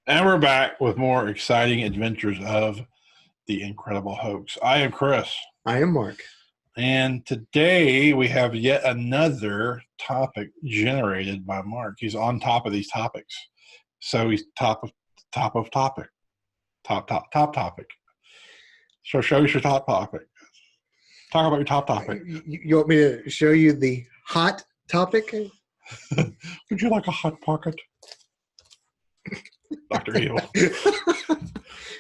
And we're back with more exciting adventures of the Incredible Hoax. I am Chris. I am Mark. And today we have yet another topic generated by Mark. He's on top of these topics. So he's top of topic. Top topic. So show us your top topic. Talk about your top topic. You want me to show you the hot topic? Would you like a hot pocket? Dr. Evil.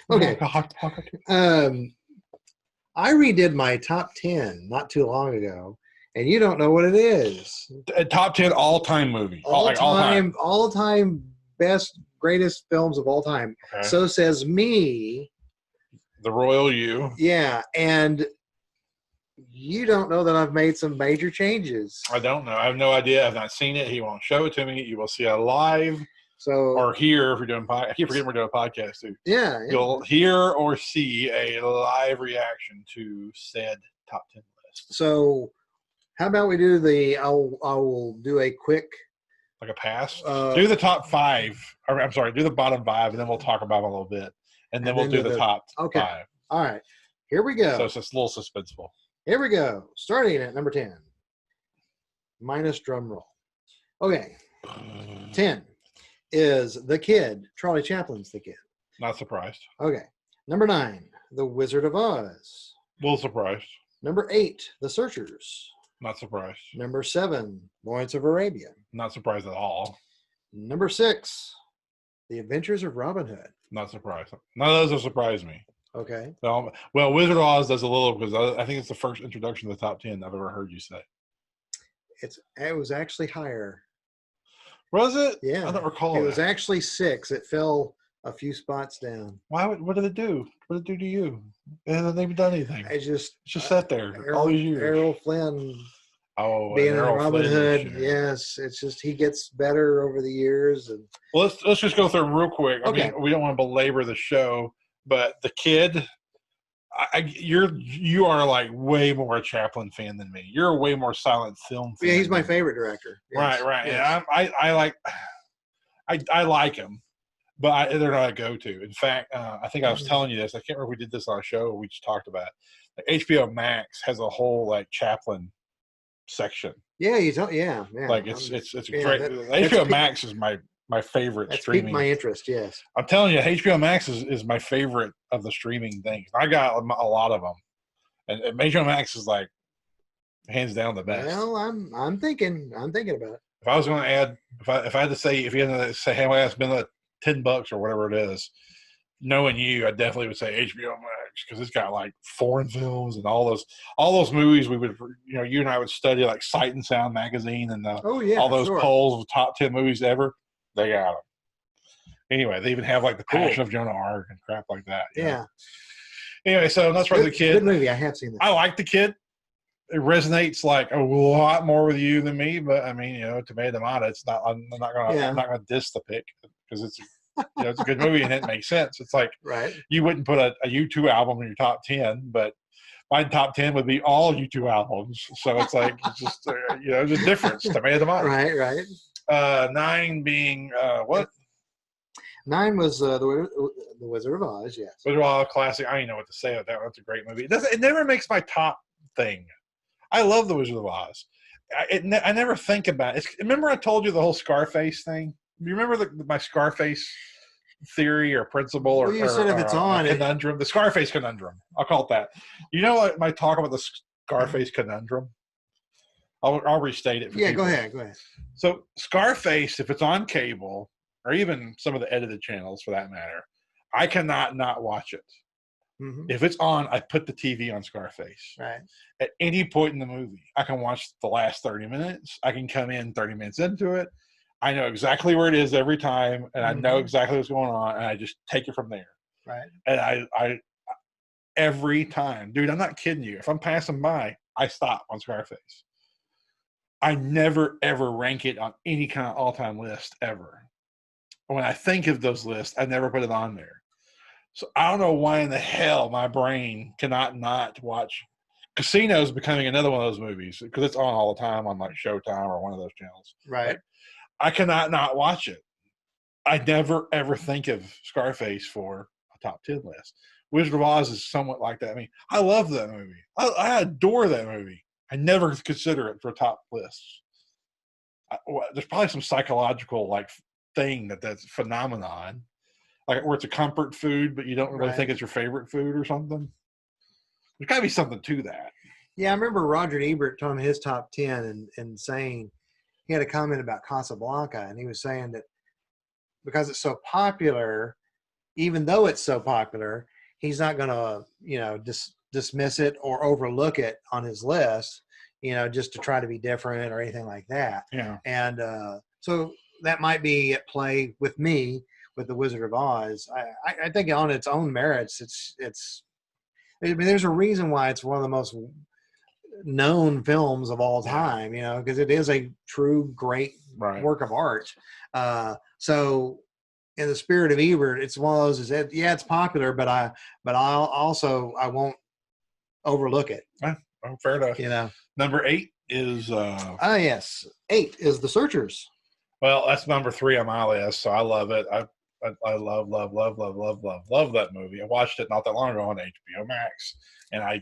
Okay. Like a hot pocket. I redid my top 10 not too long ago, and you don't know what it is. Top 10 all-time movies. All time best, greatest films of all time. Okay. So says me. The Royal You. Yeah, and you don't know that I've made some major changes. I don't know. I have no idea. I've not seen it. He won't show it to me. You will see it live. Or hear if you're doing I keep forgetting we're doing a podcast too. Yeah. You'll hear or see a live reaction to said top 10 list. So how about we do I will do a quick like a pass. Do the top 5. Or, I'm sorry, do the bottom 5 and then we'll talk about them a little bit. And then we'll do the top 5. All right. Here we go. So it's just a little suspenseful. Here we go. Starting at number 10. Minus drum roll. Okay. 10 is The Kid. Charlie Chaplin's The Kid. Not surprised. Okay. Number 9, The Wizard of Oz. A little surprised. Number 8, The Searchers. Not surprised. Number 7, Lawrence of Arabia. Not surprised at all. Number 6, The Adventures of Robin Hood. Not surprised. None of those have surprised me. Okay. Well, Wizard of Oz does a little because I think it's the first introduction to the top 10 I've ever heard you say. It was actually higher. Was it? Yeah. I don't recall. It was actually 6. It fell a few spots down. Why? What did it do? What did it do to you? It hasn't even done anything. It's just sat there all these years. Errol Flynn. Oh, being in Robin Hood. Yes, it's just he gets better over the years. And well, let's just go through them real quick. I mean, we don't want to belabor the show, but The Kid. You are like way more a Chaplin fan than me. You're a way more silent film fan. Yeah, he's my favorite director. Yes. Right. Yes. Yeah, I like him, but they're not a go-to. In fact, I think I was telling you this. I can't remember if we did this on a show or we just talked about it. Like HBO Max has a whole like Chaplin section. Yeah, yeah. Like it's great. HBO Max is my favorite streaming. Piqued my interest, yes. I'm telling you, HBO Max is my favorite of the streaming things. I got a lot of them, and HBO Max is like hands down the best. Well, I'm thinking about it. If I was going to add, if I had to say, if you had to say, hey, I spend like $10 or whatever it is, knowing you, I definitely would say HBO Max because it's got like foreign films and all those movies we would, you and I would study like Sight and Sound magazine and all those polls of top 10 movies ever. They got them. Anyway, they even have like The Passion of Joan of Arc and crap like that. Yeah. Anyway, so that's right. The Kid. Good movie. I have seen that. I like The Kid. It resonates like a lot more with you than me, but I mean, tomato. It's not. I'm not gonna diss the pick because it's it's a good movie and it makes sense. It's like you wouldn't put a U2 album in your top 10, but my top 10 would be all U2 albums. So it's like it's just there's a difference. Tomato. Right. 9 being what? 9 was the Wizard of Oz. Yes. Wizard of Oz classic. I don't even know what to say about that. That's a great movie. It never makes my top thing. I love the Wizard of Oz. I never think about it. Remember I told you the whole Scarface thing? You remember my Scarface theory or principle or you said if it's on conundrum? The Scarface conundrum. I'll call it that. You know what? My talk about the Scarface conundrum. I'll restate it. Go ahead. So Scarface, if it's on cable or even some of the edited channels for that matter, I cannot not watch it. Mm-hmm. If it's on, I put the TV on Scarface. Right. At any point in the movie, I can watch the last 30 minutes. I can come in 30 minutes into it. I know exactly where it is every time, and I know exactly what's going on, and I just take it from there. Right. And I every time, dude, I'm not kidding you. If I'm passing by, I stop on Scarface. I never, ever rank it on any kind of all-time list ever. When I think of those lists, I never put it on there. So I don't know why in the hell my brain cannot not watch. Casino is becoming another one of those movies because it's on all the time on like Showtime or one of those channels. Right. I cannot not watch it. I never ever think of Scarface for a top 10 list. Wizard of Oz is somewhat like that. I mean, I love that movie. I adore that movie. I never consider it for top lists. There's probably some psychological like thing that's phenomenon, like where it's a comfort food, but you don't really think it's your favorite food or something. There's got to be something to that. Yeah, I remember Roger Ebert telling me his top 10 and saying he had a comment about Casablanca, and he was saying that because it's so popular, even though it's so popular, he's not going to, dismiss it or overlook it on his list, just to try to be different or anything like that. Yeah. And so that might be at play with me with the Wizard of Oz. I think on its own merits, I mean, there's a reason why it's one of the most known films of all time, because it is a true great work of art. So in the spirit of Ebert, it's one of those, it's popular, but I won't overlook it. Oh, fair enough. Number 8 is yes. 8 is The Searchers. Well, that's number 3 on my list, so I love it. I love that movie. I watched it not that long ago on HBO Max, and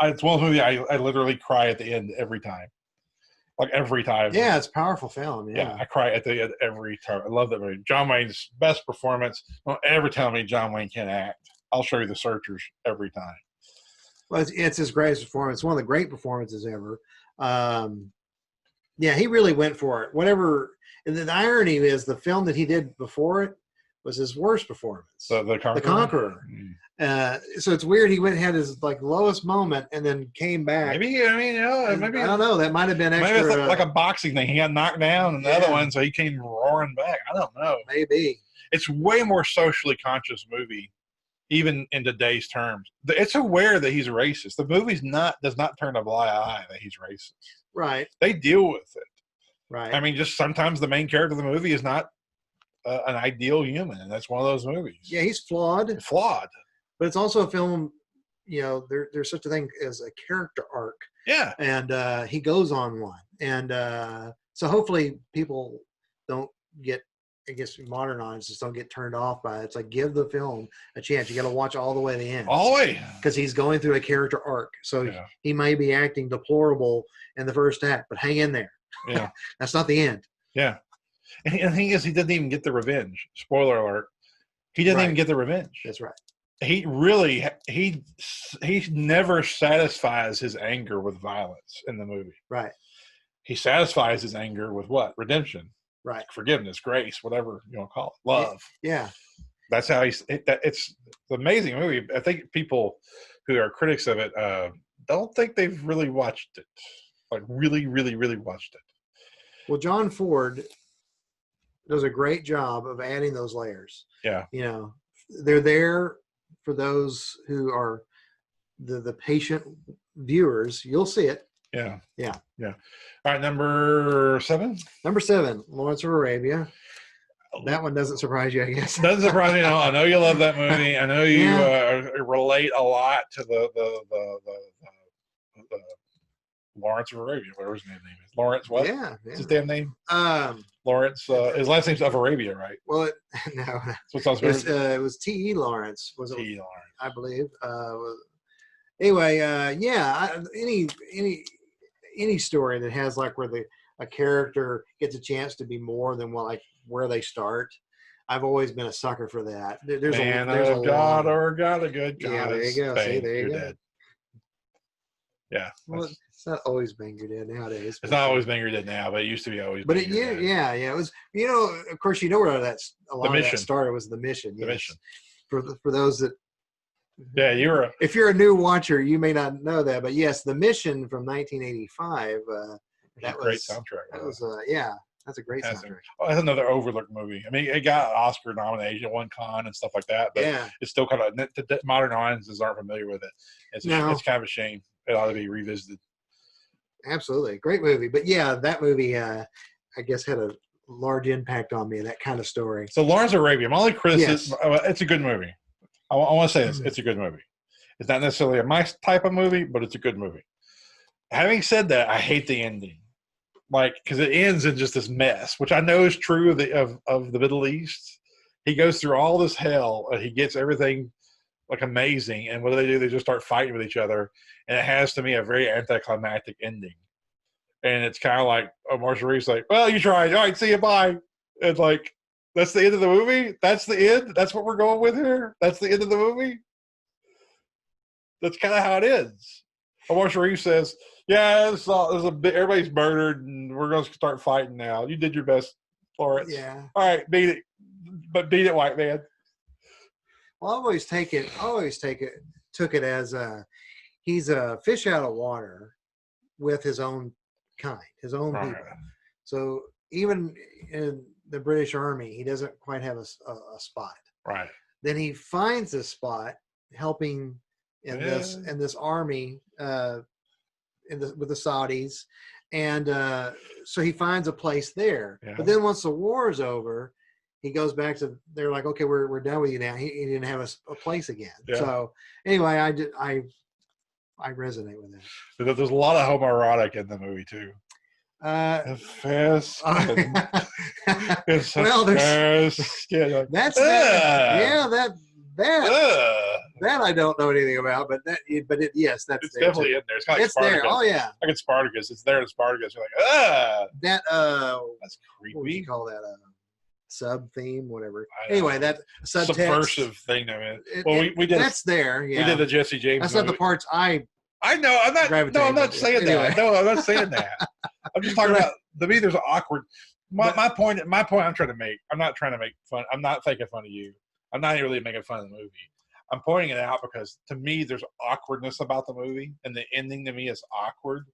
it's one of those movies I literally cry at the end every time. Like every time. Yeah, it's a powerful film. Yeah, I cry at the end every time. I love that movie. John Wayne's best performance. Don't ever tell me John Wayne can't act. I'll show you The Searchers every time. Well, it's his greatest performance. One of the great performances ever. Yeah, he really went for it. Whatever. And the irony is, the film that he did before it was his worst performance. The Conqueror. The Conqueror. So it's weird. He had his like lowest moment and then came back. Maybe maybe I don't know. That might have been extra. Maybe it's like a boxing thing. He got knocked down, and the other one, so he came roaring back. I don't know. Maybe it's way more socially conscious movie, even in today's terms. It's aware that he's racist. The movie's does not turn a blind eye that he's racist. Right. They deal with it. Right. I mean, just sometimes the main character of the movie is not an ideal human, and that's one of those movies. Yeah, he's flawed. But it's also a film, there's such a thing as a character arc. Yeah. And he goes on one. And so hopefully people don't get, modernized, just don't get turned off by it. It's like, give the film a chance. You got to watch all the way to the end. All the way. Because he's going through a character arc. So he may be acting deplorable in the first act, but hang in there. Yeah. That's not the end. Yeah. And the thing is, he didn't even get the revenge. Spoiler alert. He didn't even get the revenge. That's right. He really, he never satisfies his anger with violence in the movie. Right. He satisfies his anger with what? Redemption. Right. Forgiveness, grace, whatever you want to call it. Love. Yeah. That's how it's an amazing movie. I think people who are critics of it don't think they've really watched it. Like really, really, really watched it. Well, John Ford does a great job of adding those layers. Yeah. They're there for those who are the patient viewers. You'll see it. Yeah. Yeah. Yeah. All right. Number 7. Number 7, Lawrence of Arabia. That one doesn't surprise you, I guess. Doesn't surprise me at all. I know you love that movie. I know you relate a lot to the Lawrence of Arabia, whatever his name is. Lawrence what? Yeah. What's his damn name? Lawrence. His last name's of Arabia, right? Well, no. It was T.E. Lawrence. Was it? T.E. Lawrence. I believe. Anyway, any story that has like where a character gets a chance to be more than where they start. I've always been a sucker for that. There's a God or God a good God. Yeah, there you go. See, there you go. Dead. Yeah. Well, it's not always Bang Your Dead nowadays. It's not always Bang Your Dead now, but it used to be always. But it was. Of course, where a lot of that started was The Mission. The Mission. For those that. Yeah, if you're a new watcher, you may not know that, but yes, The Mission from 1985. That was a great soundtrack. That was that's a great soundtrack. That's another overlooked movie. I mean, it got Oscar nomination, won Cannes and stuff like that, but it's still kind of modern audiences aren't familiar with it. It's kind of a shame. It ought to be revisited. Absolutely, great movie. But yeah, that movie, I guess, had a large impact on me. That kind of story. So Lawrence of Arabia, my only criticism, it's a good movie. I want to say this: it's a good movie. It's not necessarily my type of movie, but it's a good movie. Having said that, I hate the ending. like, because it ends in just this mess, which I know is true of the Middle East. He goes through all this hell, and he gets everything like amazing, and what do? They just start fighting with each other, and it has to me a very anticlimactic ending. And it's kind of like Marshall Reeves, like, well, you tried. All right, see you, bye. And like, that's the end of the movie. That's the end. That's what we're going with here. That's the end of the movie. That's kind of how it ends. Marshall Reeves says, "Yeah, everybody's murdered, and we're going to start fighting now. You did your best, Lawrence. Yeah. All right, beat it, but beat it, white man." Well, took it as he's a fish out of water with his own kind, his own Right. people. So even in the British Army, he doesn't quite have a spot. Right. Then he finds a spot helping in this army with the Saudis, and so he finds a place there. Yeah. But then once the war is over, he goes back to. They're like, okay, we're done with you now. He didn't have a place again. Yeah. So anyway, I resonate with that. There's a lot of homoerotic in the movie too. Fast. It's well, there's that's that. That I don't know anything about, but yes, that's it's there definitely too. in there. It's kind of like It's Spartacus. there. Oh yeah, like in Spartacus. It's there in Spartacus. You're like, that that's what would you creepy. call that? Sub theme, whatever. I know. Anyway, that subtext. Subversive thing. I mean, well, we did. That's there. Yeah, We did the Jesse James. that's not the parts I know. I'm not. gravitate No, I'm not to. saying Anyway. that. No, I'm not saying that. I'm just talking about. To me, there's an awkward. My point. I'm trying to make. I'm not trying to make fun. I'm not making fun of you. I'm not really making fun of the movie. I'm pointing it out because to me, there's awkwardness about the movie, and the ending to me is awkward.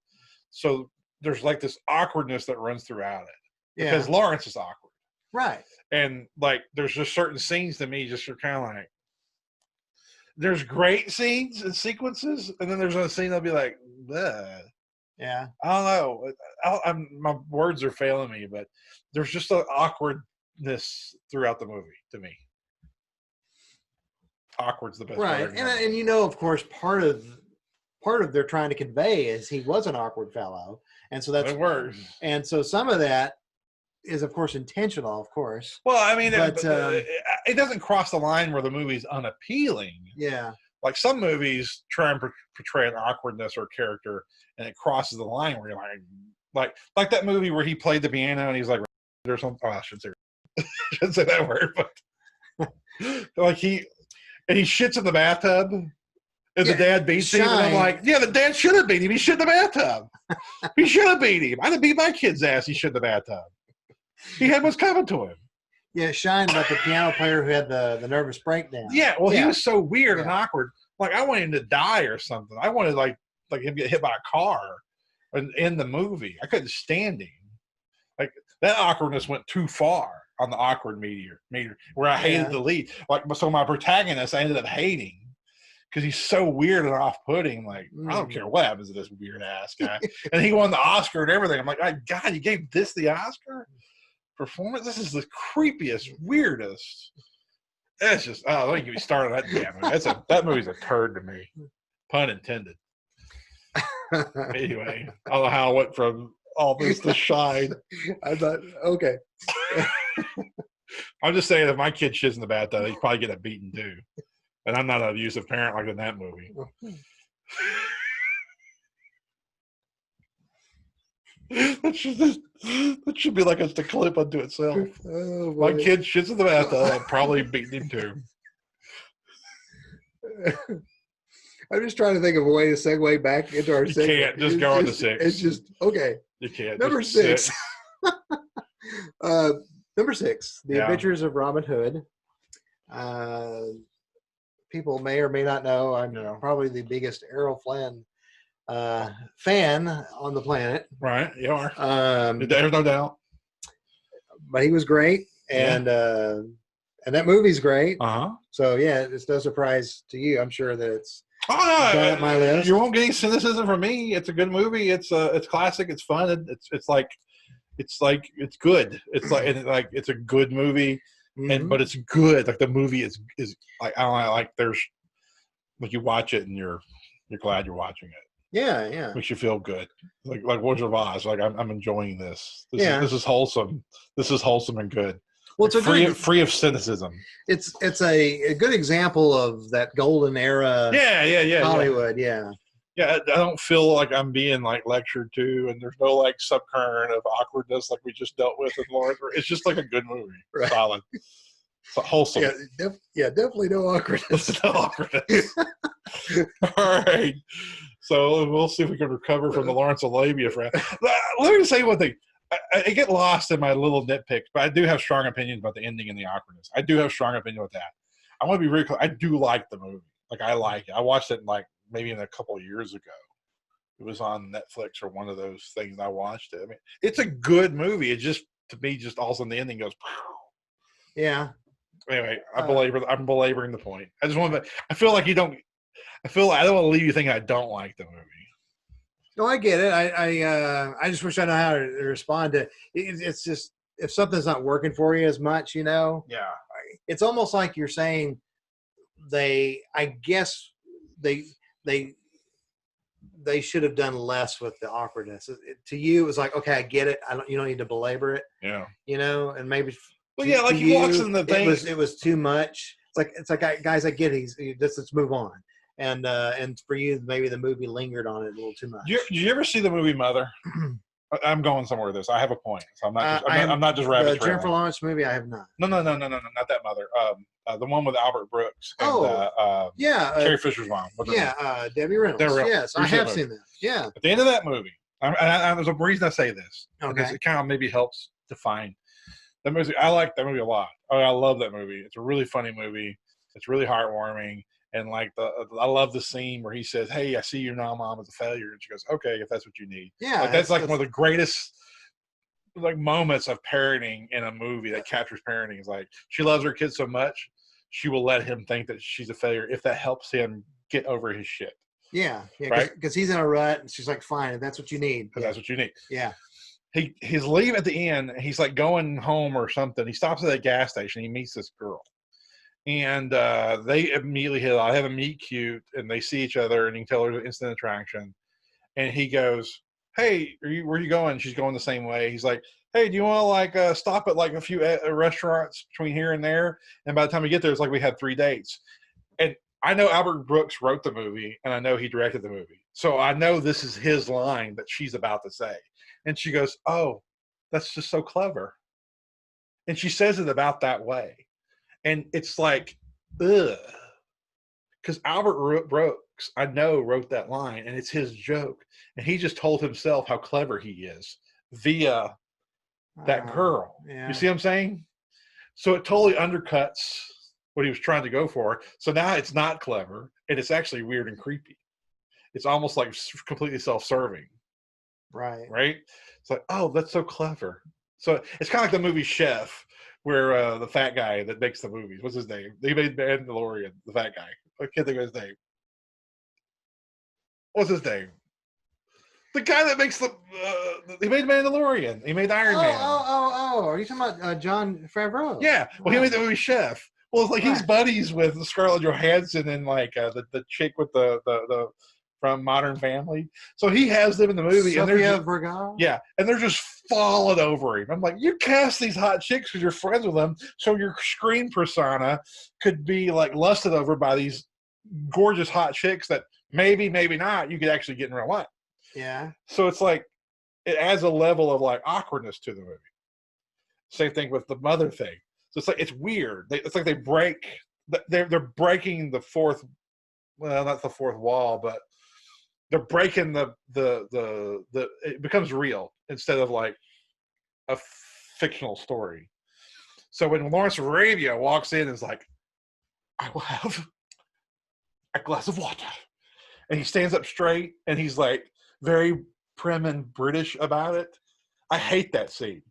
So there's like this awkwardness that runs throughout it because Lawrence is awkward, right. and like there's just certain scenes to me just are kind of like. There's great scenes and sequences, and then there's a scene that'll be like, bleh. Yeah. I don't know. My words are failing me, but there's just an awkwardness throughout the movie to me. Awkward's the best Right, word. and you know, of course, part of they're trying to convey is he was an awkward fellow, and so that's it works. And so some of that is, of course, intentional, of course. Well, I mean, but, it doesn't cross the line where the movie's unappealing. Yeah. Like some movies try and portray an awkwardness or character, and it crosses the line where you're like that movie where he played the piano and he's like, or something. Oh, I shouldn't say that word, but like he shits in the bathtub, and the dad beats him, and I'm like, yeah, the dad should have beat him. He shit in the bathtub. He should have beat him. I'd have beat my kid's ass. He shit in the bathtub. He had what's coming to him. Yeah, Shine about the piano player who had the nervous breakdown. Yeah, well, he was so weird and awkward. Like I wanted him to die or something. I wanted like him to get hit by a car in the movie. I couldn't stand him. Like that awkwardness went too far on the awkward meter where I hated the lead. Like so, my protagonist I ended up hating because he's so weird and off-putting. Like I don't care what happens to this weird ass guy, and he won the Oscar and everything. I'm like, oh, God, you gave this the Oscar? Performance. This is the creepiest, weirdest. That's just don't get me started on that damn. That movie's a turd to me. Pun intended. Anyway, I don't know how I went from all this to Shine. I thought, okay. I'm just saying if my kid shits in the bathtub, he'd probably get a beating too. And I'm not an abusive parent like in that movie. That should be like a clip unto itself. Oh, my kid shits in the bathtub. I'm probably beating him too. I'm just trying to think of a way to segue back into our segment. You can't. Just go on to 6. It's just, okay. You can't. Number 6. Number 6, The Adventures of Robin Hood. People may or may not know I'm probably the biggest Errol Flynn fan on the planet. Right, you are. There's no doubt. But he was great, and that movie's great. So it's no surprise to you. I'm sure that it's at my list. You won't get any cynicism from me. It's a good movie. It's classic. It's fun. It's good. It's a good movie, but it's good. Like the movie is like I don't know, like there's like you watch it and you're glad you're watching it. Yeah, yeah, Makes you feel good. Like Wizard of Oz. Like I'm enjoying this. yeah. This is wholesome. This is wholesome and good. Well, Like it's a good. free of cynicism. It's a good example of that golden era Yeah. Hollywood. Yeah, Yeah, I don't feel like I'm being like lectured to, and there's no like subcurrent of awkwardness like we just dealt with in Lawrence. It's just like a good movie, right. solid, so wholesome. Yeah, definitely no awkwardness. No awkwardness. All right, so we'll see if we can recover from the Lawrence of Arabia. Let me say one thing. I get lost in my little nitpicks, but I do have strong opinions about the ending and the awkwardness. I do have strong opinion with that. I want to be really clear. I do like the movie. Like I like it. I watched it like maybe in a couple of years ago. It was on Netflix or one of those things. I watched it. I mean, it's a good movie. It just to me, just all of a sudden the ending goes. Yeah. Anyway, I'm belaboring the point. I just want to. I feel like you don't. I don't want to leave you thinking I don't like the movie. No, I get it. I just wish I know how to respond to it. It's just if something's not working for you as much, Yeah. it's almost like you're saying I guess they should have done less with the awkwardness. To you, it was like, okay, I get it. You don't need to belabor it. Yeah. And maybe. Well, yeah, like he walks in the thing. It was too much. It's like guys, I get it. Let's move on. And for you, maybe the movie lingered on it a little too much. Did you ever see the movie Mother? I'm going somewhere with this. I have a point. So I'm not just rabbit trailing. The Jennifer Lawrence movie, I have not. No, not that Mother. The one with Albert Brooks. And, Carrie Fisher's mom. Debbie Reynolds. Yes, I have seen that. Yeah. At the end of that movie, there's a reason I say this. Okay. Because it kind of maybe helps define that movie. I like that movie a lot. I love that movie. It's a really funny movie. It's really heartwarming. And like I love the scene where he says, "Hey, I see you now, Mom, as a failure," and she goes, "Okay, if that's what you need." Yeah, that's one of the greatest like moments of parenting in a movie that captures parenting. Is like she loves her kid so much, she will let him think that she's a failure if that helps him get over his shit. Yeah, right. Because he's in a rut, and she's like, "Fine, if that's what you need." That's what you need. Yeah. His leave at the end. He's like going home or something. He stops at a gas station. He meets this girl. And they immediately hit. I have a meet cute, and they see each other, and you can tell there's an instant attraction. And he goes, "Hey, where are you going?" She's going the same way. He's like, "Hey, do you want to like stop at like a few restaurants between here and there?" And by the time we get there, it's like we had 3 dates. And I know Albert Brooks wrote the movie, and I know he directed the movie, so I know this is his line that she's about to say. And she goes, "Oh, that's just so clever." And she says it about that way. And it's like, ugh. Because Albert Brooks, I know, wrote that line, and it's his joke. And he just told himself how clever he is via that girl. Yeah. You see what I'm saying? So it totally undercuts what he was trying to go for. So now it's not clever, and it's actually weird and creepy. It's almost like completely self-serving. Right. Right? It's like, oh, that's so clever. So it's kind of like the movie Chef, where the fat guy that makes the movies, what's his name? They made Mandalorian, the fat guy. I can't think of his name. What's his name? The guy that makes he made Mandalorian. He made Iron Man. Oh. Are you talking about Jon Favreau? Yeah. Well, he made the movie Chef. Well, it's like he's buddies with Scarlett Johansson and like the chick with the from Modern Family. So he has them in the movie. Sofia Vergara? Yeah. And they're just falling over him. I'm like, you cast these hot chicks because you're friends with them, so your screen persona could be like lusted over by these gorgeous hot chicks that maybe not you could actually get in real life. Yeah. So it's like it adds a level of like awkwardness to the movie. Same thing with the Mother thing. So it's like it's weird. It's like they're breaking the fourth, well, not the fourth wall, but they're breaking the it becomes real instead of like a fictional story. So when Lawrence of Arabia walks in and is like, "I will have a glass of water," and he stands up straight and he's like very prim and British about it. I hate that scene.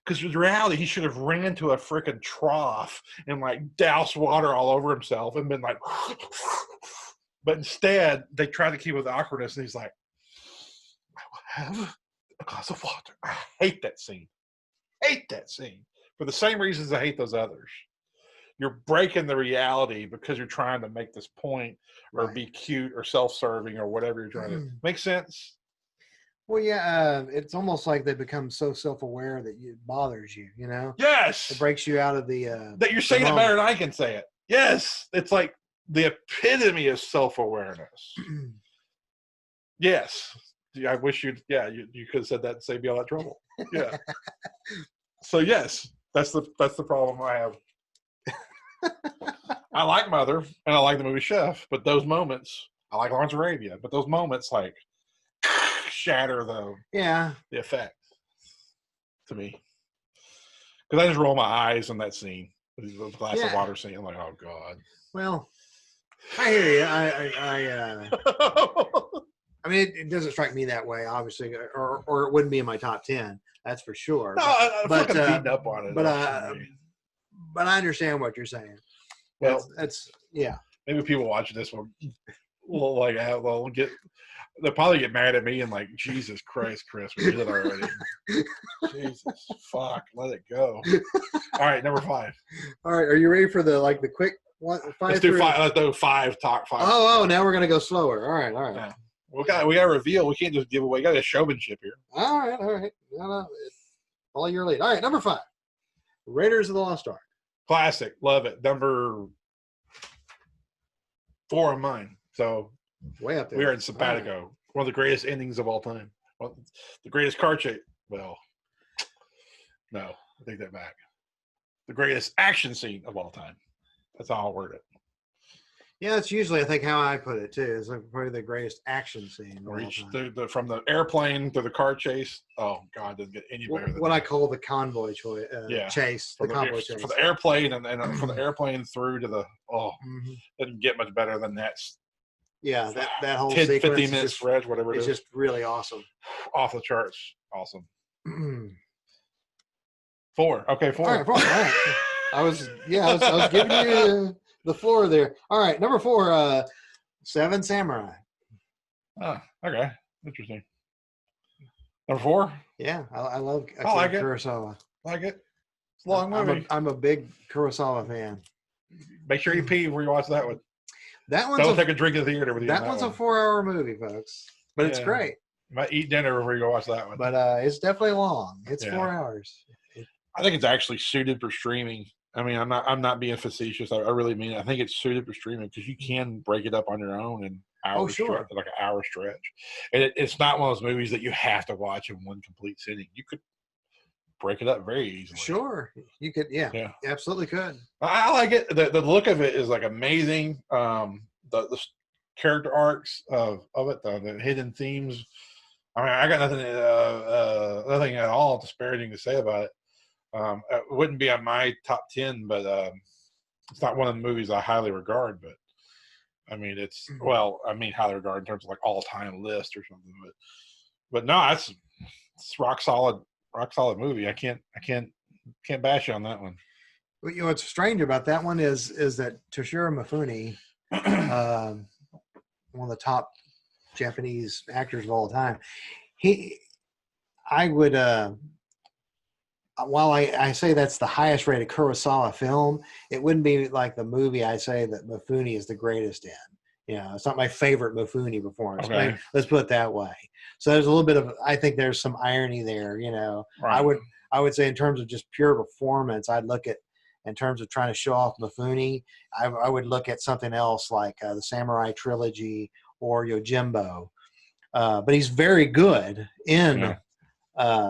Because in reality, he should have ran to a freaking trough and like doused water all over himself and been like, but instead they try to keep with the awkwardness, and he's like, "I will have a glass of water." I hate that scene. For the same reasons I hate those others. you're breaking the reality because you're trying to make this point or be cute or self-serving or whatever you're trying to make sense. Well, yeah, it's almost like they become so self-aware that it bothers you. You know, Yes, it breaks you out of the. that you're saying it better than I can say it. Yes, it's like the epitome of self-awareness. Yes, I wish you could have said that and saved me all that trouble. Yeah. So yes, that's the problem I have. I like Mother and I like the movie Chef, but those moments, I like Lawrence Arabia, but those moments like shatter the effect to me. Because I just roll my eyes on that scene, the glass of water scene. I'm like, oh god. Well, I hear you. I mean, it doesn't strike me that way, obviously, or it wouldn't be in my top 10. That's for sure. No, I'm beating up on it. But I understand what you're saying. Well, that's Maybe people watching this will like they'll probably get mad at me and like, Jesus Christ, Chris, we did it already. Jesus, fuck, let it go. All right, number 5. All right, are you ready for the quick one? 5. Let's do 5. Let's do 5. Talk 5. Oh, now we're gonna go slower. All right. Yeah. We got to reveal. We can't just give away. We got a showmanship here. All right. No, follow your lead. All right, number 5, Raiders of the Lost Ark. Classic, love it. Number 4 on mine. So way up there. We are in Simpatico. Right. One of the greatest endings of all time. Well, the greatest car chase. Well, no, I take that back. The greatest action scene of all time. That's how I'll word it. Yeah, that's usually, I think, how I put it, too. It's like probably the greatest action scene. From the airplane to the car chase. Oh, God, it doesn't get any better than what that. I call the convoy chase. The convoy chase. From the airplane and from the airplane through to the, doesn't get much better than that. Yeah, that whole 10, sequence 15 minute stretch, whatever it is. It's just really awesome. Off the charts. Awesome. 4. Okay, 4. All right, 4. All right. I was giving you the floor there. All right, number 4, Seven Samurai. Oh, okay. Interesting. Number 4? Yeah, I love Kurosawa. Like it. It's a long movie. I'm a big Kurosawa fan. Make sure you pee before you watch that one. Don't take a drink in the theater with you. That one's a 4-hour movie, folks. But it's great. You might eat dinner before you go watch that one. But it's definitely long. It's 4 hours. I think it's actually suited for streaming. I mean, I'm not being facetious. I really mean it. I think it's suited for streaming because you can break it up on your own in hours. Stretch, like an hour stretch. And it's not one of those movies that you have to watch in one complete sitting. You could break it up very easily. Sure, you could. Yeah, absolutely could. I like it. The look of it is like amazing. The character arcs of it, the hidden themes. I mean, I got nothing at all disparaging to say about it. It wouldn't be on my top 10, but it's not one of the movies I highly regard. But I mean, highly regard in terms of like all-time list or something. But no, it's rock solid movie. I can't bash you on that one. Well, what's strange about that one is that Toshiro Mifune, one of the top Japanese actors of all time, while I say that's the highest rated Kurosawa film, it wouldn't be like the movie I say that Mifune is the greatest in. It's not my favorite Mifune performance. Okay. Let's put it that way. So there's a little bit of, I think there's some irony there. Right. I would say in terms of just pure performance, I'd look at, in terms of trying to show off Mifune, I would look at something else like the Samurai Trilogy or Yojimbo. But he's very good in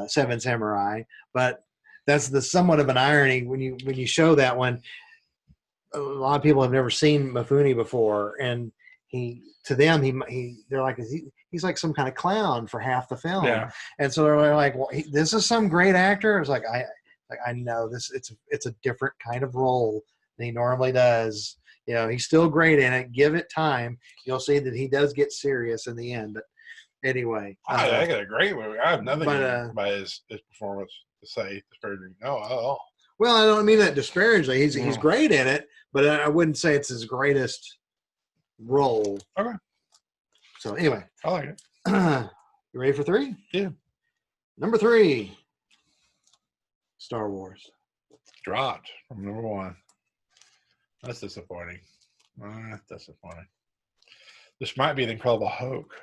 Seven Samurai, but that's the somewhat of an irony when you show that one. A lot of people have never seen Mifune before, and they're like, he's like some kind of clown for half the film. Yeah. And so they're like, well, this is some great actor. It's like, I know this. It's a different kind of role than he normally does. He's still great in it. Give it time. You'll see that he does get serious in the end. But anyway, I got a great movie. I have nothing by his performance to say disparaging. No, at all. Well, I don't mean that disparagingly. He's great in it, but I wouldn't say it's his greatest role. Okay. So anyway, I like it. You ready for 3? Yeah. Number 3, Star Wars. Dropped from number 1. That's disappointing. That's disappointing. This might be the Incredible Hulk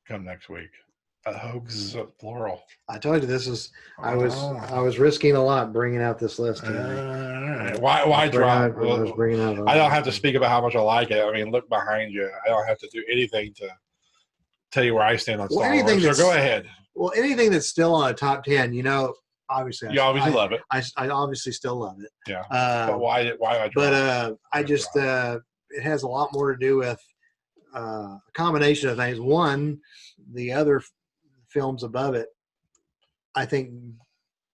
come next week. Hoax plural. I told you this is. I was risking a lot bringing out this list today. Why drop? I was bringing out. I don't have to speak about how much I like it. I mean, look behind you. I don't have to do anything to tell you where I stand on Star Wars. So go ahead. Well, anything that's still on a top 10, obviously. You obviously love it. I obviously still love it. Yeah. But why I drop? But I just it has a lot more to do with a combination of things. One, the other films above it, I think,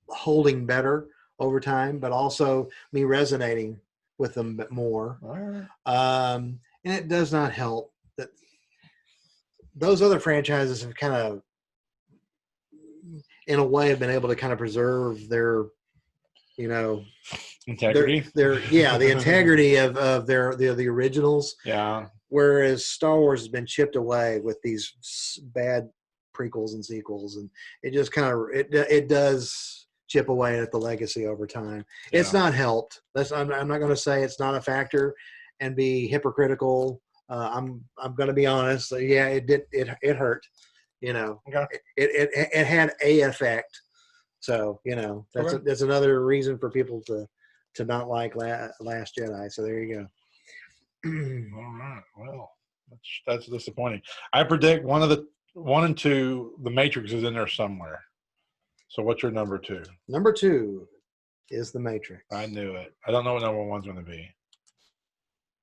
holding better over time, but also me resonating with them a bit more. Right. And it does not help that those other franchises have kind of, in a way, have been able to kind of preserve their, integrity. The integrity of the originals. Yeah. Whereas Star Wars has been chipped away with these bad prequels and sequels, and it just kind of it does chip away at the legacy over time. Yeah. It's not helped. I'm not going to say it's not a factor and be hypocritical. I'm going to be honest. Yeah, it did. It hurt. Okay. It had a effect. So that's another reason for people to not like Last Jedi. So there you go. All right. Well, that's disappointing. I predict 1 and 2, The Matrix is in there somewhere. So what's your number 2? Number 2 is The Matrix. I knew it. I don't know what number 1's going to be.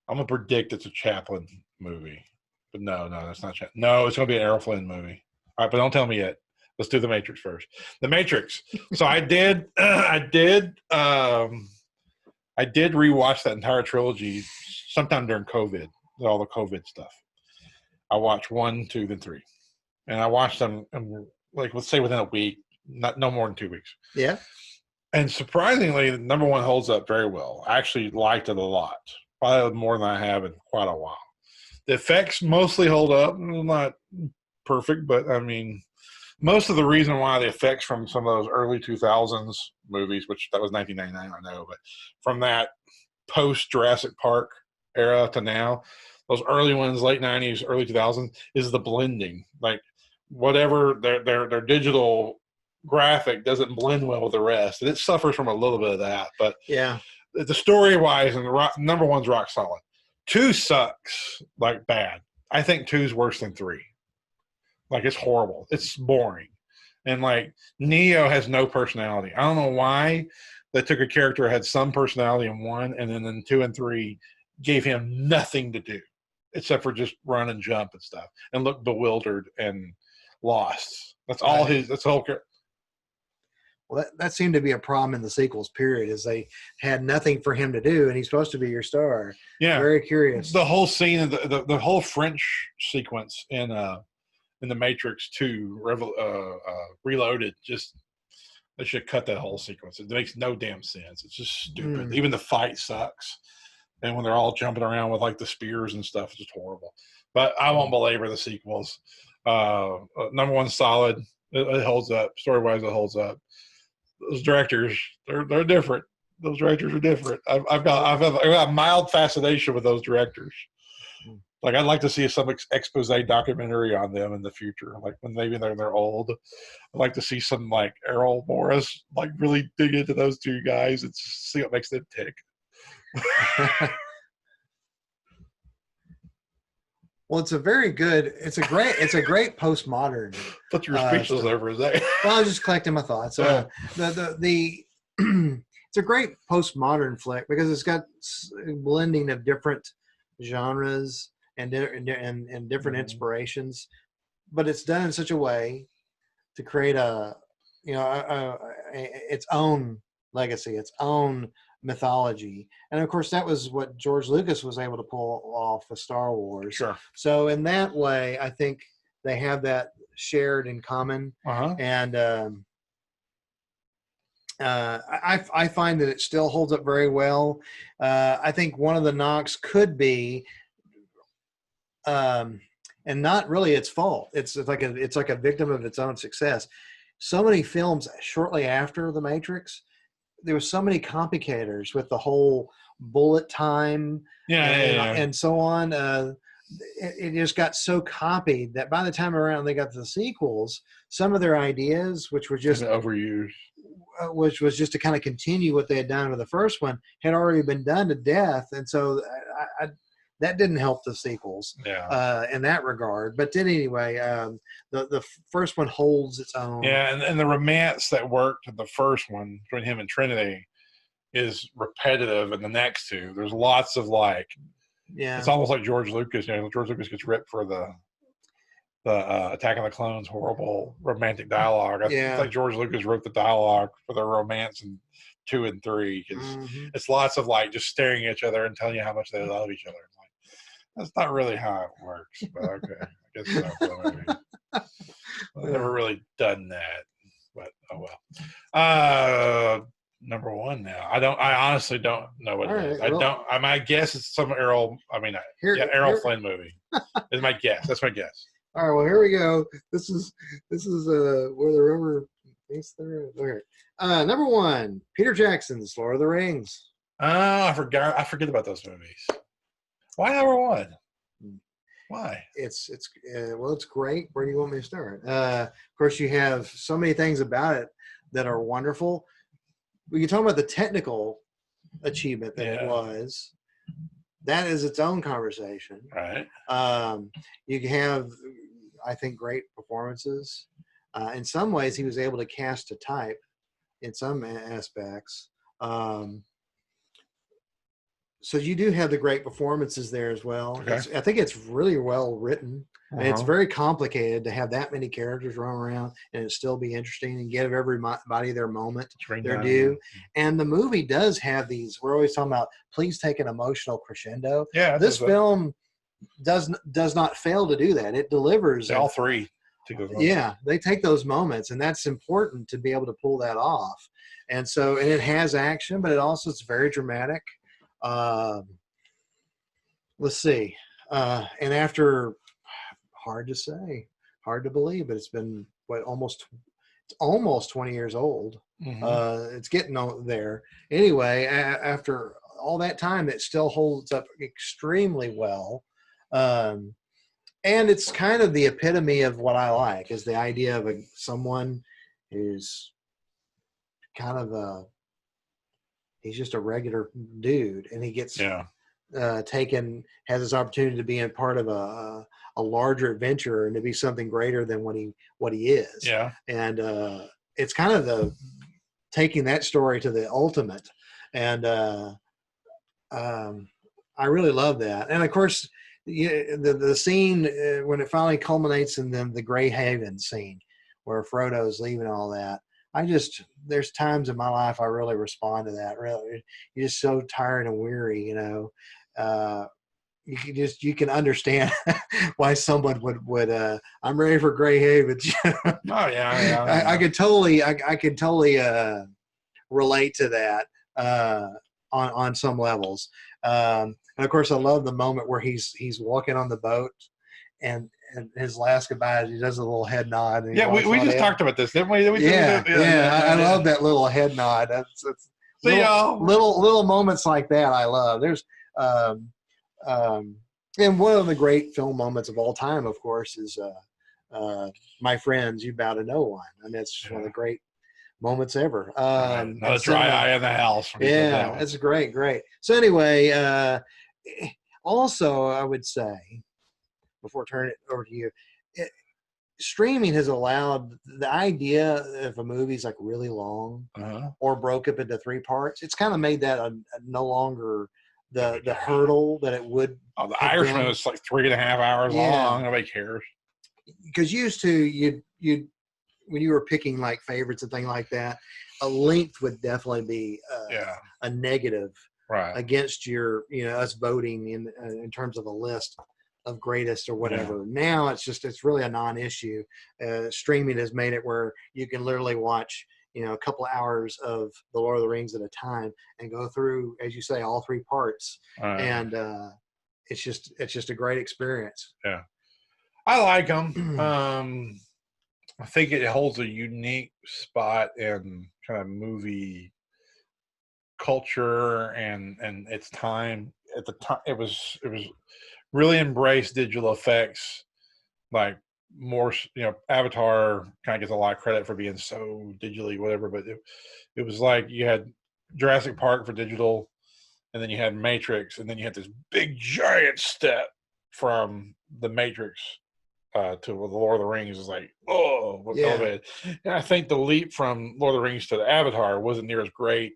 I'm going to predict it's a Chaplin movie. But no, that's not Chaplin. No, it's going to be an Errol Flynn movie. All right, but don't tell me yet. Let's do The Matrix first. The Matrix. So I did rewatch that entire trilogy sometime during COVID, all the COVID stuff. I watched 1, 2, then 3. And I watched them, let's say within a week, no more than 2 weeks. Yeah. And surprisingly, number 1 holds up very well. I actually liked it a lot, probably more than I have in quite a while. The effects mostly hold up, not perfect, but I mean, most of the reason why the effects from some of those early 2000s movies, which that was 1999, I know, but from that post Jurassic Park era to now, those early ones, late 90s, early 2000s, is the blending. Like whatever their digital graphic doesn't blend well with the rest, and it suffers from a little bit of that. But yeah, the story wise, and number 1's rock solid. 2 sucks like bad. I think 2's worse than 3. Like it's horrible. It's boring, and like Neo has no personality. I don't know why they took a character that had some personality in 1, and then in 2 and 3 gave him nothing to do except for just run and jump and stuff, and look bewildered and lost. That's all his. That's the whole. Well, that seemed to be a problem in the sequels. Period, is they had nothing for him to do, and he's supposed to be your star. Yeah, very curious. The whole scene, the whole French sequence in the Matrix 2 Reloaded, just they should cut that whole sequence. It makes no damn sense. It's just stupid. Even the fight sucks, and when they're all jumping around with like the spears and stuff, it's just horrible. But I won't belabor the sequels. Number 1's solid. It holds up. Story wise, it holds up. Those directors, they're different. Those directors are different. I've got a mild fascination with those directors. Like I'd like to see some expose documentary on them in the future. Like when maybe they're old. I'd like to see some like Errol Morris like really dig into those 2 guys and see what makes them tick. Well, it's a great postmodern. But your speechless over is that? Well, I was just collecting my thoughts. It's a great postmodern flick because it's got a blending of different genres and different inspirations, but it's done in such a way to create its own legacy, its own mythology. And of course, that was what George Lucas was able to pull off with Star Wars. Sure. So in that way, I think they have that shared in common. And I find that it still holds up very well. I think one of the knocks could be, and not really its fault. It's like a victim of its own success. So many films shortly after The Matrix, there were so many complicators with the whole bullet time Yeah. and so on. It just got so copied that by the time around they got to the sequels, some of their ideas, which were just overused, which was just to kind of continue what they had done with the first one, had already been done to death, and so that didn't help the sequels in that regard. But then anyway, the first one holds its own. Yeah, and the romance that worked in the first one between him and Trinity is repetitive in the next two. There's lots of like, it's almost like George Lucas. You know, George Lucas gets ripped for the Attack of the Clones horrible romantic dialogue. It's like George Lucas wrote the dialogue for the romance in 2 and 3 because it's lots of like just staring at each other and telling you how much they love each other. It's like, that's not really how it works, but okay, I guess so. I've never really done that, but oh well. Number one now. I honestly don't know what it is. My guess is some Errol Flynn movie. Is my guess. That's my guess. All right, well, here we go. This is where the rubber meets the road. Okay. Number one, Peter Jackson's Lord of the Rings. Oh, I forget about those movies. Why number one? Why? It's great. Where do you want me to start? Of course, you have so many things about it that are wonderful. We can talk about the technical achievement that it was. That is its own conversation. Right. You can have, I think, great performances. In some ways, he was able to cast a type in some aspects. So you do have the great performances there as well. Okay. I think it's really well written. And it's very complicated to have that many characters run around and it still be interesting and give everybody their moment, their due. And the movie does have these. We're always talking about, please take an emotional crescendo. Yeah. This film does not fail to do that. It delivers. All three. They take those moments, and that's important to be able to pull that off. And so, and it has action, but it's very dramatic. Let's see. And after, hard to say, hard to believe, but it's been almost 20 years old. It's getting there. Anyway, after all that time, it still holds up extremely well. And it's kind of the epitome of what I like, is the idea of someone who's kind of he's just a regular dude, and he gets has this opportunity to be a part of a larger adventure and to be something greater than what he is. Yeah. And it's kind of taking that story to the ultimate. And I really love that. And of course, the scene when it finally culminates in the Grey Haven scene where Frodo's leaving all that. There's times in my life I really respond to that. Really, you're just so tired and weary, you know. You can understand why someone would I'm ready for Grey Haven. Oh yeah. I could totally relate to that on some levels. And of course, I love the moment where he's walking on the boat and his last goodbye, he does a little head nod. And we just talked about this, didn't we? I love that little head nod. That's little moments like that I love. There's and one of the great film moments of all time, of course, is My Friends, You Bow to No One. I mean, it's one of the great moments ever. Another dry eye in the house. Yeah, it's great. So anyway, also I would say, before turning it over to you, streaming has allowed the idea if a movie's like really long or broke up into 3 parts, it's kind of made that no longer the hurdle that it would. Oh, the Irishman is like 3.5 hours long. Nobody cares. Because used to you when you were picking like favorites and things like that, a length would definitely be a negative against your us voting in terms of a list of greatest or whatever. Now it's really a non-issue. Streaming has made it where you can literally watch a couple of hours of The Lord of the Rings at a time and go through, as you say, all 3 parts. And it's just a great experience. Yeah, I like them. I think it holds a unique spot in kind of movie culture and its time at the time. It was really embraced digital effects, like more, Avatar kind of gets a lot of credit for being so digitally whatever, but it was like you had Jurassic Park for digital, and then you had Matrix, and then you had this big giant step from the Matrix to the Lord of the Rings. Is like, oh, what elevated. And I think the leap from Lord of the Rings to the Avatar wasn't near as great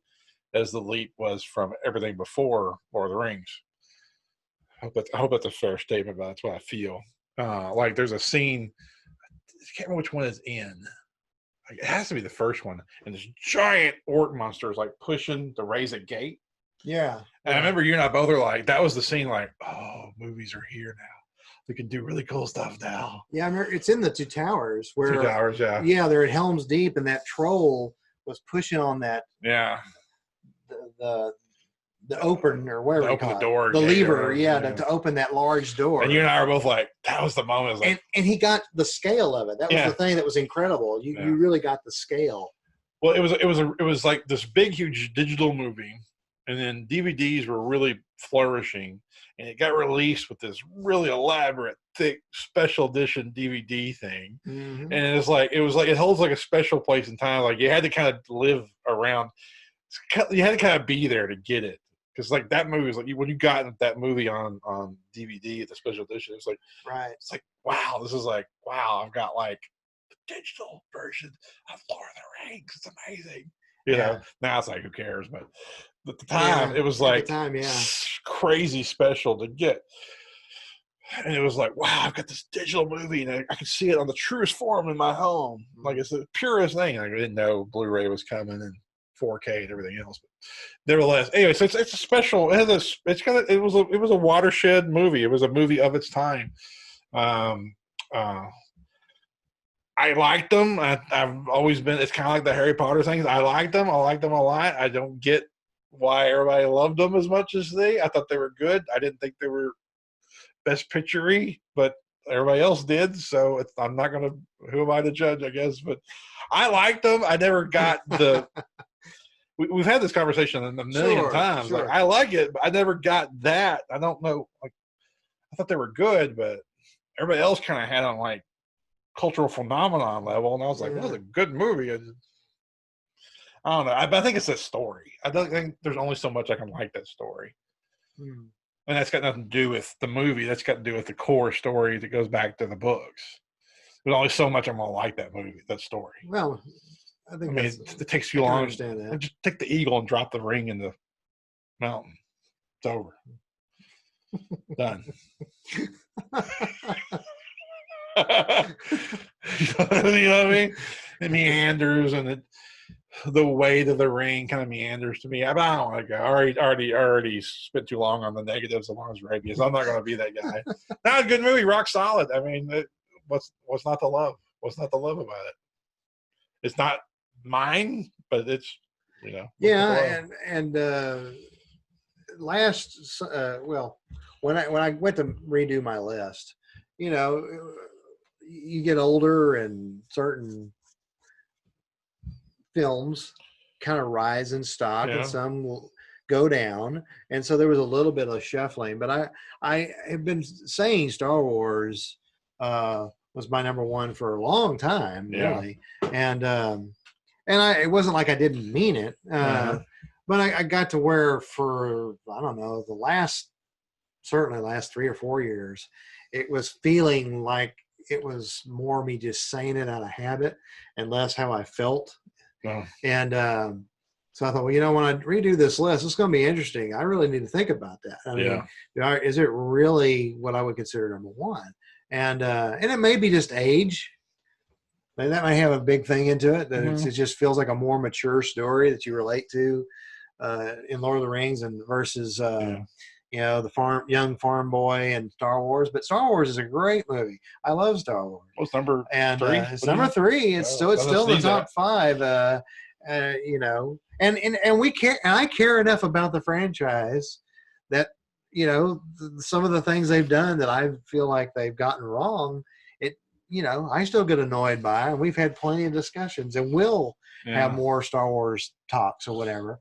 as the leap was from everything before Lord of the Rings. I hope that's a fair statement, but that's what I feel. Like there's a scene, I can't remember which one it's in. Like, it has to be the first one, and this giant orc monster is like pushing to raise a gate. Yeah. And I remember you and I both are like, that was the scene, like, oh, movies are here now. We can do really cool stuff now. Yeah, I remember it's in the Two Towers where Two Towers, yeah. Yeah, they're at Helm's Deep, and that troll was pushing on that the open or whatever you call the door, it. The lever, to open that large door. And you and I were both like, that was the moment. Like, and he got the scale of it. That was the thing that was incredible. You really got the scale. Well, it was like this big, huge digital movie, and then DVDs were really flourishing, and it got released with this really elaborate, thick, special edition DVD thing. Mm-hmm. And it holds like a special place in time. Like you had to kind of live around. You had to kind of be there to get it. Because like that movie was like when you got that movie on DVD, the special edition, it's like It's like wow, this is like wow, I've got like the digital version of Lord of the Rings. It's amazing. You know, now it's like who cares? But at the time, it was like crazy special to get. And it was like, wow, I've got this digital movie, and I can see it on the truest form in my home. Like it's the purest thing. Like, I didn't know Blu-ray was coming and 4K and everything else. But nevertheless, anyway, so it's a special. It was a watershed movie. It was a movie of its time. I liked them. I've always been. It's kind of like the Harry Potter things. I liked them. I liked them a lot. I don't get why everybody loved them as much as I thought they were good. I didn't think they were best picture-y, but everybody else did. So I'm not gonna. Who am I to judge? I guess, but I liked them. I never got the. We've had this conversation a million times. Sure. Like I like it, but I never got that. I don't know. Like I thought they were good, but everybody else kind of had on like cultural phenomenon level, and I was like, "That was a good movie." I don't know. I think it's a story. I don't think there's only so much I can like that story, and that's got nothing to do with the movie. That's got to do with the core story that goes back to the books. There's only so much I'm gonna like that movie, that story. Well, I mean, it takes you long. I understand that. Just take the eagle and drop the ring in the mountain. It's over. Done. You know what I mean? It meanders, and the weight of the ring kind of meanders to me. I don't want to go. I already spent too long on the negatives as long as Rabius. I'm not going to be that guy. Not a good movie, rock solid. I mean, what's not to love? What's not to love about it? It's not mine, but it's when I went to redo my list, you get older and certain films kind of rise in stock and some will go down, and so there was a little bit of shuffling, but I have been saying Star Wars was my number one for a long time, really, and it wasn't like I didn't mean it, but I got to where for I don't know certainly the last 3 or 4 years, it was feeling like it was more me just saying it out of habit and less how I felt. And so I thought, well, when I redo this list, it's going to be interesting. I really need to think about that. I mean, is it really what I would consider number one? And it may be just age. That might have a big thing into it. That it just feels like a more mature story that you relate to in Lord of the Rings and versus the young farm boy and Star Wars. But Star Wars is a great movie. I love Star Wars. What's number 3? It's number 3. It's still in the top 5. And we care. And I care enough about the franchise that some of the things they've done that I feel like they've gotten wrong. I still get annoyed by, and we've had plenty of discussions, and we'll have more Star Wars talks or whatever.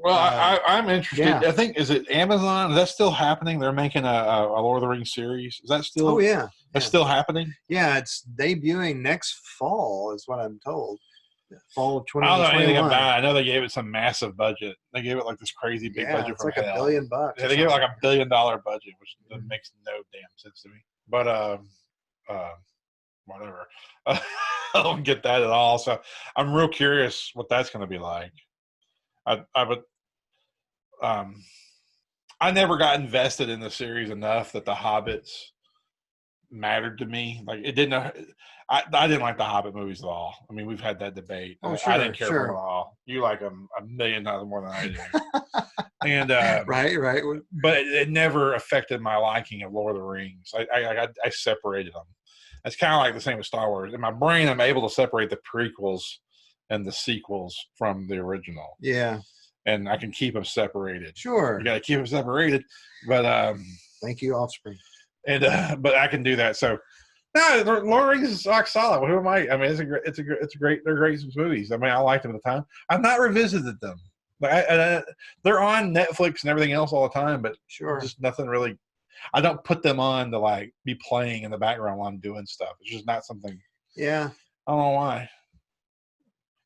Well, I'm interested. Yeah. I think is it Amazon? Is that still happening? They're making a Lord of the Rings series. Is that still? Oh yeah, That's yeah, still happening. yeah. It's debuting next fall, is what I'm told. Fall of I don't know anything 2021. about it. I know they gave it some massive budget. They gave it like this crazy big Yeah, budget it's from like $1 hell. billion Yeah, or they gave it like something. $1 billion budget, which Mhm. makes no damn sense to me. But uh, whatever. I don't get that at all. So I'm real curious what that's going to be like. I would. Um, I never got invested in the series enough that the Hobbits mattered to me. Like it didn't. I didn't like the Hobbit movies at all. I mean, we've had that debate. Oh I sure, didn't care for them sure. at all. You like them a million times more than I do. And Right, right. but it never affected my liking of Lord of the Rings. I separated them. It's kind of like the same with Star Wars. In my brain, I'm able to separate the prequels and the sequels from the original, Yeah, and I can keep them separated. sure. You got to keep them separated, but Thank you, Offspring. and but I can do that. So no, Lord of the Rings is rock solid. Well, who am I? I mean, it's a great. They're great movies. I mean, I liked them at the time. I've not revisited them. Like they're on Netflix and everything else all the time, but Sure. just nothing really. I don't put them on to like be playing in the background while I'm doing stuff. It's just not something. Yeah. I don't know why.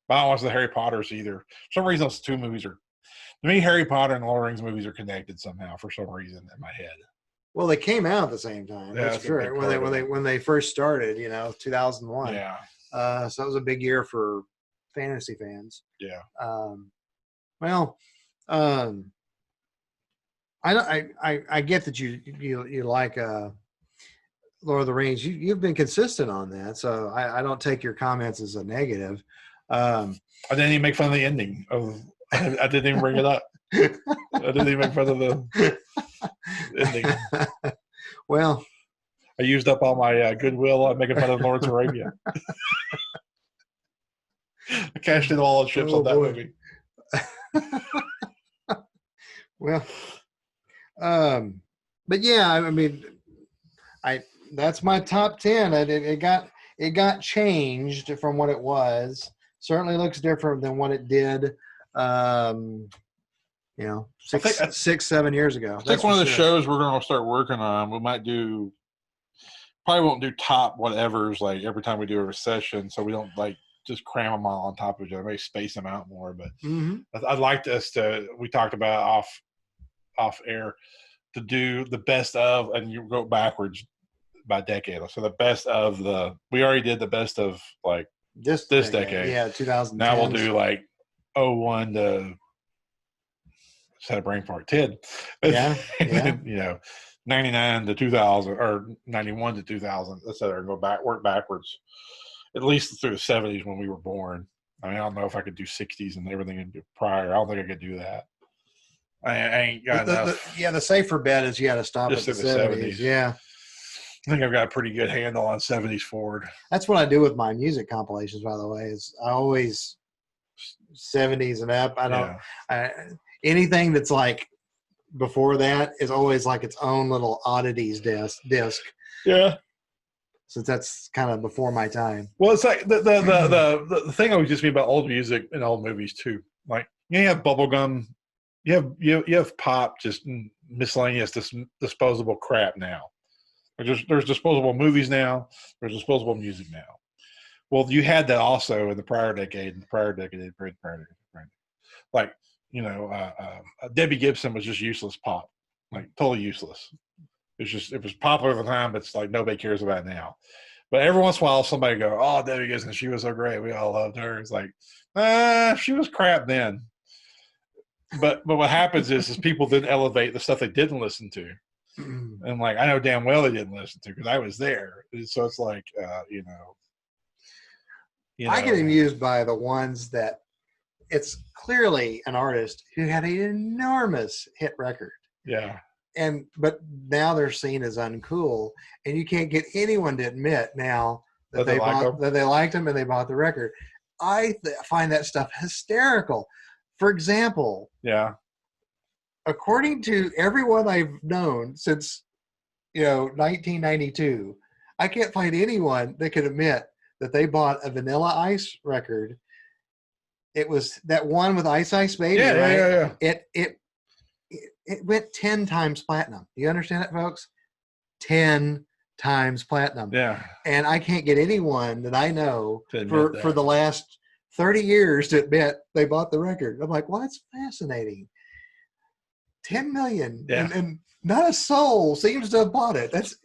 But I don't watch the Harry Potters either. For some reason, those two movies are. To me, Harry Potter and Lord of the Rings movies are connected somehow for some reason in my head. Well, they came out at the same time. Yeah, That's true. When they first started, 2001. Yeah. So that was a big year for fantasy fans. Yeah. Well, I get that you like Lord of the Rings. You've been consistent on that, so I don't take your comments as a negative. I didn't even make fun of the ending. I didn't even bring it up. I didn't even make fun of the ending. Well, I used up all my goodwill on making fun of Lawrence Arabia. I cashed in all the chips on that movie. Well, but yeah, I mean, that's my top 10. It got changed from what it was. Certainly looks different than what it did. 6-7 years ago. I think one of the shows we're going to start working on, we might do. Probably won't do top whatevers like every time we do a recession, so we don't like just cram them all on top of each other. Maybe space them out more. But I'd like us to. We talked about off air to do the best of, and you go backwards by decade. So the best of the. We already did the best of like this decade. Yeah, 2000. Now we'll do like 01 to. Just had a brain fart. 10. Yeah. Yeah. 99 to 2000 or 91 to 2000. Let's say work backwards, at least through the 70s when we were born. I mean, I don't know if I could do 60s and everything prior. I don't think I could do that. I ain't got enough. The safer bet is you got to stop just at the 70s. Yeah. I think I've got a pretty good handle on 70s forward. That's what I do with my music compilations, by the way, is I always 70s and up. I don't anything that's like before that is always like its own little oddities disc. Yeah. Since that's kind of before my time. Well, it's like the thing always gets me about old music and old movies too. Like you have bubblegum, you have pop, just miscellaneous disposable crap now. There's disposable movies now. There's disposable music now. Well, you had that also in the prior decade, like. Debbie Gibson was just useless pop, like totally useless. It was popular at the time, but it's like nobody cares about it now. But every once in a while, somebody go, "Oh, Debbie Gibson, she was so great. We all loved her." It's like, she was crap then. But what happens is people then elevate the stuff they didn't listen to, and like I know damn well they didn't listen to because I was there. So it's like, I get amused by the ones that. It's clearly an artist who had an enormous hit record. Yeah. But now they're seen as uncool, and you can't get anyone to admit now that they liked them and they bought the record. I find that stuff hysterical. For example, according to everyone I've known since 1992, I can't find anyone that can admit that they bought a Vanilla Ice record it was that one with Ice Ice Baby, Yeah, right? yeah. It went 10 times platinum. Do you understand it, folks? 10 times platinum. Yeah. And I can't get anyone that I know To admit for that. the last 30 years to admit they bought the record. I'm like, well, that's fascinating. 10 million. Yeah. And not a soul seems to have bought it. That's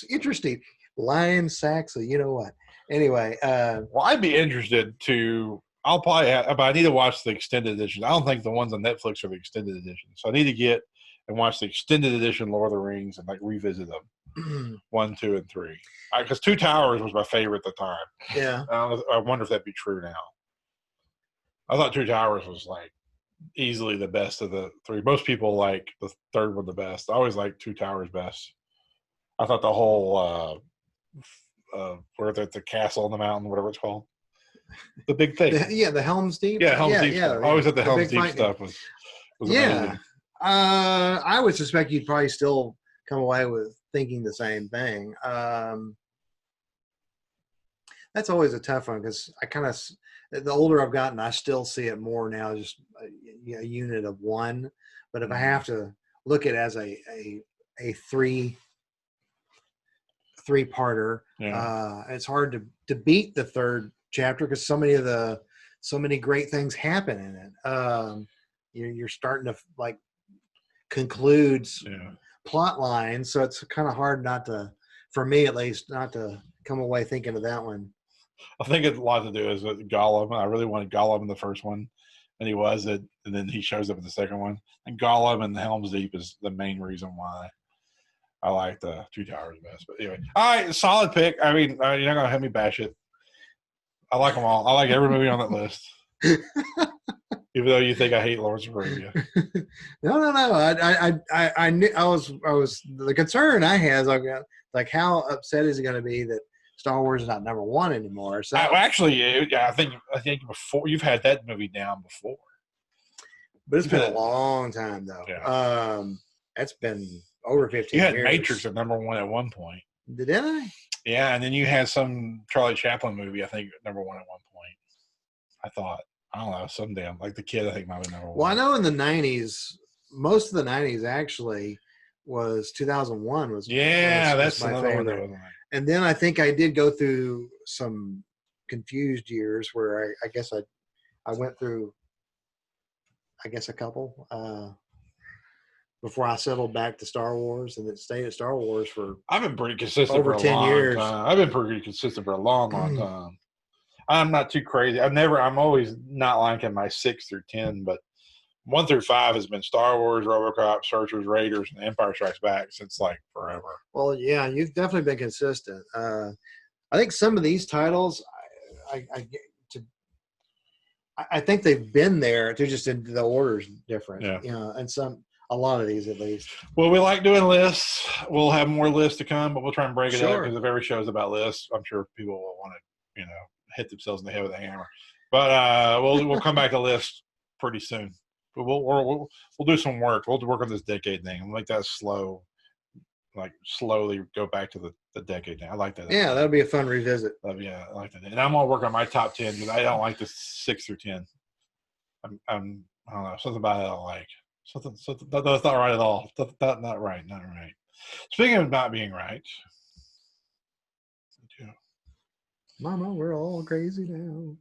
interesting. Lion Saxa, you know what? Anyway, Well, I'd be interested to. I'll probably have, but I need to watch the extended edition. I don't think the ones on Netflix are the extended edition, so I need to get and watch the extended edition Lord of the Rings and like revisit them 1, 2, and 3. Because Two Towers was my favorite at the time. yeah. I wonder if that'd be true now. I thought Two Towers was like easily the best of the 3. Most people like the third one the best. I always like Two Towers best. I thought the whole where the castle on the mountain, whatever it's called, the big thing. The Helm's Deep. Yeah, Helm's Deep stuff. I always thought the Helm's Deep stuff was amazing. I would suspect you'd probably still come away with thinking the same thing. That's always a tough one because I kind of, the older I've gotten, I still see it more now as just a unit of one. But if I have to look at it as a three-parter, it's hard to beat the third chapter because so many great things happen in it. You're starting to like concludes plot lines, so it's kind of hard not to, for me at least, not to come away thinking of that one. I think it's a lot to do is with Gollum. I really wanted Gollum in the first one, and he was it, and then he shows up in the second one. And Gollum and the Helm's Deep is the main reason why I like the Two Towers best. But anyway, all right, solid pick. I mean, you're not gonna have me bash it. I like them all. I like every movie on that list. Even though you think I hate Lawrence of Arabia. No. I knew I was the concern I had is like how upset is he going to be that Star Wars is not number one anymore? So I think before you've had that movie down before, but it's been a long time though. Yeah. It's been over 15 years. You had years. Matrix at number one at one point. Did I? Yeah, and then you had some Charlie Chaplin movie, I think, number one at one point. I thought. I don't know, some damn, like The Kid, I think might be number one. Well, I know in the 90s, most of the 90s actually was 2001 was that's my another favorite. one. And then I think I did go through some confused years where I guess I went through, I guess, a couple before I settled back to Star Wars and then stayed at Star Wars for I've been pretty consistent over for a 10 long years. time. I've been pretty consistent for a long time. I'm not too crazy. I'm always not liking my 6 through 10, but 1 through 5 has been Star Wars, RoboCop, Searchers, Raiders, and Empire Strikes Back since like forever. Well, yeah, you've definitely been consistent. I think some of these titles, I think they've been there. They're just in the order's different. Yeah. You know, and a lot of these at least. Well, we like doing lists. We'll have more lists to come, but we'll try and break it up because if every show is about lists, I'm sure people will want to, hit themselves in the head with a hammer. But we'll come back to lists pretty soon. But we'll do some work. We'll work on this decade thing and make that slow, like slowly go back to the decade thing. I like that. Yeah, that'll be a fun revisit. Yeah, I like that. And I'm gonna work on my top 10 because I don't like the 6 through 10. I don't know, something about it I don't like. Something that's not right at all. Not right. Speaking of not being right. Mama, we're all crazy now.